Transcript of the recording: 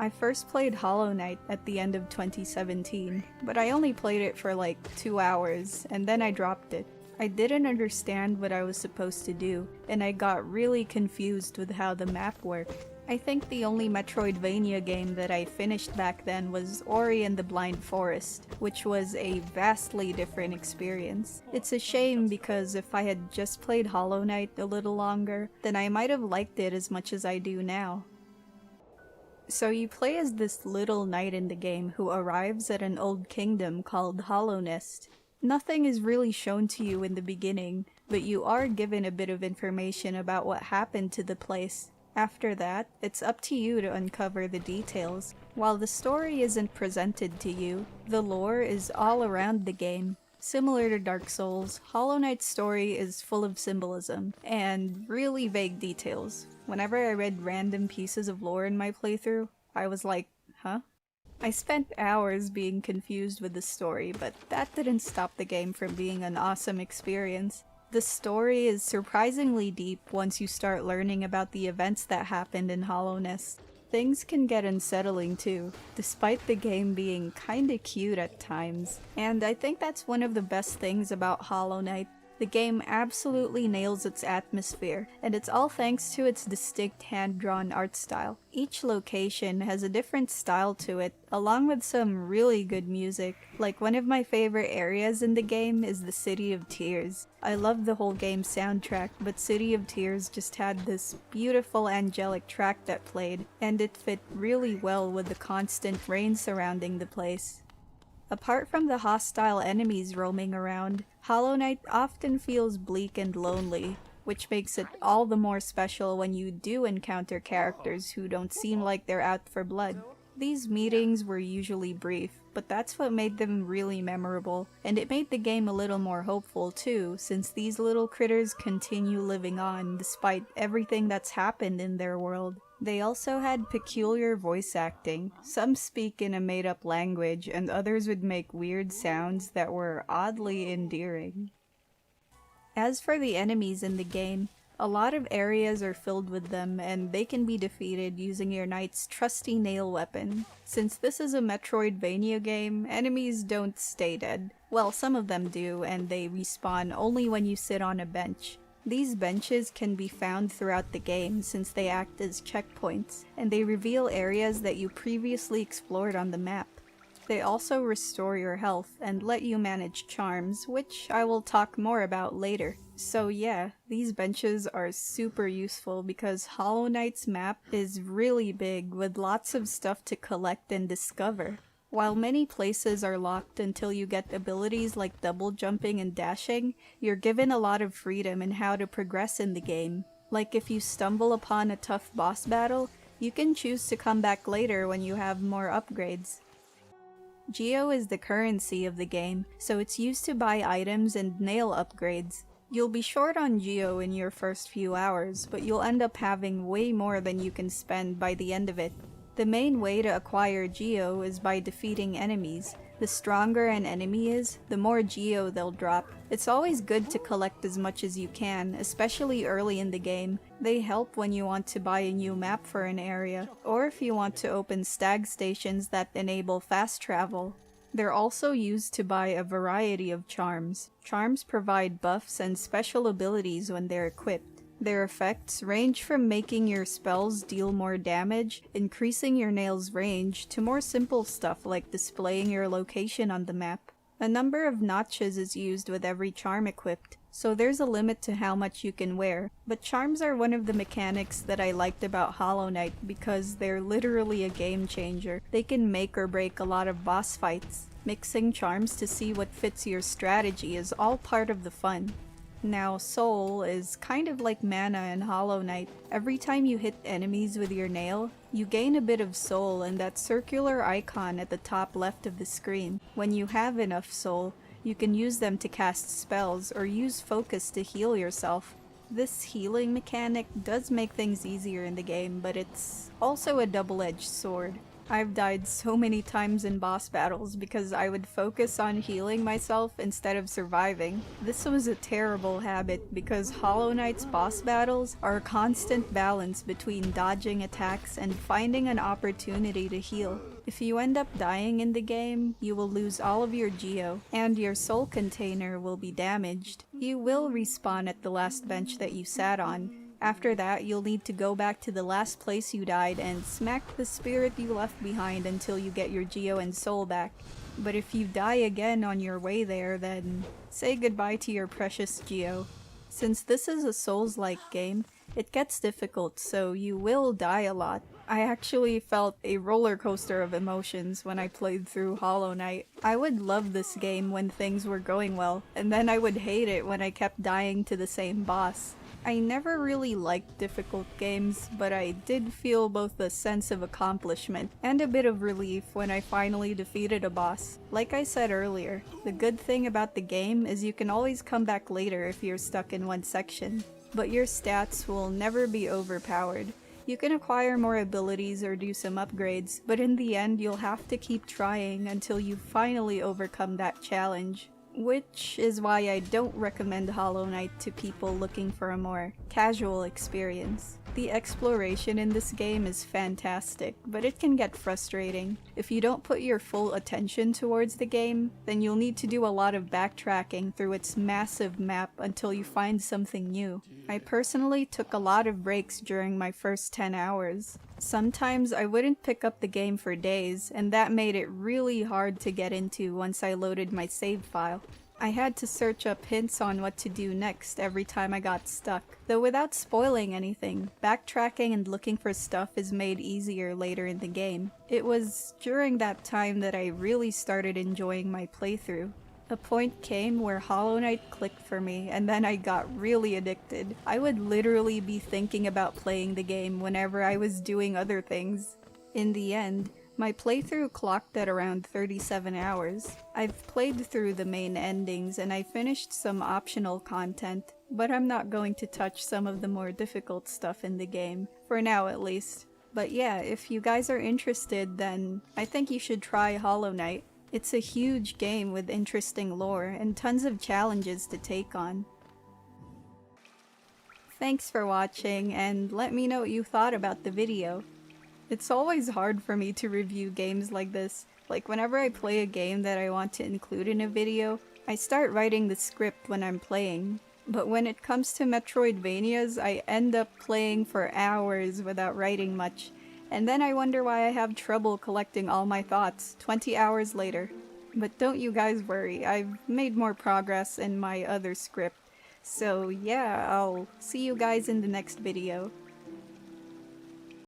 I first played Hollow Knight at the end of 2017, but I only played it for like 2 hours, and then I dropped it. I didn't understand what I was supposed to do, and I got really confused with how the map worked. I think the only Metroidvania game that I finished back then was Ori and the Blind Forest, which was a vastly different experience. It's a shame because if I had just played Hollow Knight a little longer, then I might have liked it as much as I do now. So you play as this little knight in the game who arrives at an old kingdom called Hollow Nest. Nothing is really shown to you in the beginning, but you are given a bit of information about what happened to the place. After that, it's up to you to uncover the details. While the story isn't presented to you, the lore is all around the game. Similar to Dark Souls, Hollow Knight's story is full of symbolism and really vague details. Whenever I read random pieces of lore in my playthrough, I was like, huh? I spent hours being confused with the story, but that didn't stop the game from being an awesome experience. The story is surprisingly deep once you start learning about the events that happened in Hollow Nest. Things can get unsettling too, despite the game being kinda cute at times. And I think that's one of the best things about Hollow Knight. The game absolutely nails its atmosphere, and it's all thanks to its distinct hand-drawn art style. Each location has a different style to it, along with some really good music. Like, one of my favorite areas in the game is the City of Tears. I love the whole game's soundtrack, but City of Tears just had this beautiful Angelic track that played, and it fit really well with the constant rain surrounding the place. Apart from the hostile enemies roaming around, Hollow Knight often feels bleak and lonely, which makes it all the more special when you do encounter characters who don't seem like they're out for blood. These meetings were usually brief, but that's what made them really memorable, and it made the game a little more hopeful too, since these little critters continue living on despite everything that's happened in their world. They also had peculiar voice acting. Some speak in a made-up language, and others would make weird sounds that were oddly endearing. As for the enemies in the game, a lot of areas are filled with them, and they can be defeated using your knight's trusty nail weapon. Since this is a Metroidvania game, enemies don't stay dead. Well, some of them do, and they respawn only when you sit on a bench. These benches can be found throughout the game since they act as checkpoints, and they reveal areas that you previously explored on the map. They also restore your health and let you manage charms, which I will talk more about later. So yeah, these benches are super useful because Hollow Knight's map is really big with lots of stuff to collect and discover. While many places are locked until you get abilities like double jumping and dashing, you're given a lot of freedom in how to progress in the game. Like if you stumble upon a tough boss battle, you can choose to come back later when you have more upgrades. Geo is the currency of the game, so it's used to buy items and nail upgrades. You'll be short on Geo in your first few hours, but you'll end up having way more than you can spend by the end of it. The main way to acquire Geo is by defeating enemies. The stronger an enemy is, the more Geo they'll drop. It's always good to collect as much as you can, especially early in the game. They help when you want to buy a new map for an area, or if you want to open stag stations that enable fast travel. They're also used to buy a variety of charms. Charms provide buffs and special abilities when they're equipped. Their effects range from making your spells deal more damage, increasing your nail's range, to more simple stuff like displaying your location on the map. A number of notches is used with every charm equipped, so there's a limit to how much you can wear, but charms are one of the mechanics that I liked about Hollow Knight because they're literally a game changer. They can make or break a lot of boss fights. Mixing charms to see what fits your strategy is all part of the fun. Now, soul is kind of like mana in Hollow Knight. Every time you hit enemies with your nail, you gain a bit of soul in that circular icon at the top left of the screen. When you have enough soul, you can use them to cast spells or use focus to heal yourself. This healing mechanic does make things easier in the game, but it's also a double-edged sword. I've died so many times in boss battles because I would focus on healing myself instead of surviving. This was a terrible habit because Hollow Knight's boss battles are a constant balance between dodging attacks and finding an opportunity to heal. If you end up dying in the game, you will lose all of your geo, and your soul container will be damaged. You will respawn at the last bench that you sat on. After that, you'll need to go back to the last place you died and smack the spirit you left behind until you get your geo and soul back. But if you die again on your way there, then say goodbye to your precious geo. Since this is a Souls-like game, it gets difficult, so you will die a lot. I actually felt a roller coaster of emotions when I played through Hollow Knight. I would love this game when things were going well, and then I would hate it when I kept dying to the same boss. I never really liked difficult games, but I did feel both a sense of accomplishment and a bit of relief when I finally defeated a boss. Like I said earlier, the good thing about the game is you can always come back later if you're stuck in one section, but your stats will never be overpowered. You can acquire more abilities or do some upgrades, but in the end you'll have to keep trying until you finally overcome that challenge. Which is why I don't recommend Hollow Knight to people looking for a more casual experience. The exploration in this game is fantastic, but it can get frustrating. If you don't put your full attention towards the game, then you'll need to do a lot of backtracking through its massive map until you find something new. I personally took a lot of breaks during my first 10 hours. Sometimes I wouldn't pick up the game for days, and that made it really hard to get into once I loaded my save file. I had to search up hints on what to do next every time I got stuck. Though without spoiling anything, backtracking and looking for stuff is made easier later in the game. It was during that time that I really started enjoying my playthrough. A point came where Hollow Knight clicked for me, and then I got really addicted. I would literally be thinking about playing the game whenever I was doing other things. In the end, my playthrough clocked at around 37 hours. I've played through the main endings and I finished some optional content, but I'm not going to touch some of the more difficult stuff in the game, for now at least. But yeah, if you guys are interested, then I think you should try Hollow Knight. It's a huge game with interesting lore and tons of challenges to take on. Thanks for watching, and let me know what you thought about the video. It's always hard for me to review games like this. Like whenever I play a game that I want to include in a video, I start writing the script when I'm playing. But when it comes to Metroidvanias, I end up playing for hours without writing much. And then I wonder why I have trouble collecting all my thoughts 20 hours later. But don't you guys worry, I've made more progress in my other script. So yeah, I'll see you guys in the next video.